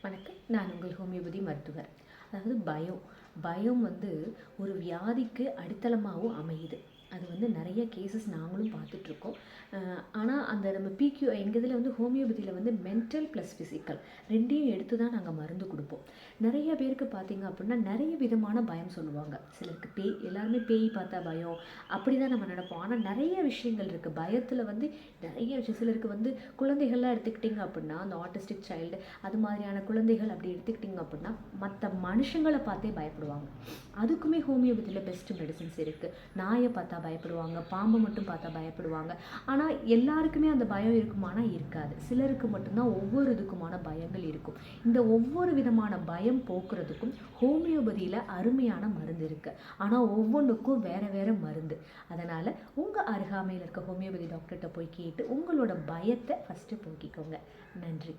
வணக்கம். நான் உங்கள் ஹோமியோபதி மருத்துவர். அதாவது பயம் வந்து ஒரு வியாதிக்கு அடித்தளமாகவும் அமையுது. அது வந்து நிறைய கேசஸ் நாங்களும் பார்த்துட்ருக்கோம். ஆனால் அந்த நம்ம எங்கள் இதில் வந்து ஹோமியோபதியில் வந்து மென்டல் ப்ளஸ் ஃபிசிக்கல் ரெண்டையும் எடுத்து தான் நாங்கள் மருந்து கொடுப்போம். நிறைய பேருக்கு பார்த்தீங்க அப்படின்னா நிறைய விதமான பயம் சொல்லுவாங்க. சிலருக்கு எல்லாருமே பேய் பார்த்தா பயம் அப்படி தான் நம்ம நினைப்போம். ஆனால் நிறைய விஷயங்கள் இருக்குது பயத்தில். வந்து நிறைய விஷயம் சிலருக்கு வந்து குழந்தைகள்லாம் எடுத்துக்கிட்டிங்க அப்படின்னா அந்த ஆட்டிஸ்டிக் சைல்டு அது மாதிரியான குழந்தைகள் அப்படி எடுத்துக்கிட்டிங்க அப்படின்னா மற்ற மனுஷங்களை பார்த்தே பயப்படுவாங்க. அதுக்குமே ஹோமியோபதியில் பெஸ்ட்டு மெடிசன்ஸ் இருக்குது. நாயை பார்த்தா பயப்படுவாங்க, பாம்பை மட்டும் பார்த்தா பயப்படுவாங்க. ஆனால் எல்லாருக்குமே அந்த பயம் இருக்குமானா இருக்காது. சிலருக்கு மட்டும்தான் ஒவ்வொரு இதுக்குமான பயங்கள் இருக்கும். இந்த ஒவ்வொரு விதமான பயம் போக்குறதுக்கும் ஹோமியோபதியில் அருமையான மருந்து இருக்குது. ஆனால் ஒவ்வொன்றுக்கும் வேறு வேறு மருந்து. அதனால் உங்கள் அருகாமையில் இருக்க ஹோமியோபதி டாக்டர்கிட்ட போய் கேட்டு உங்களோட பயத்தை ஃபஸ்ட்டு போக்கிக்கோங்க. நன்றி.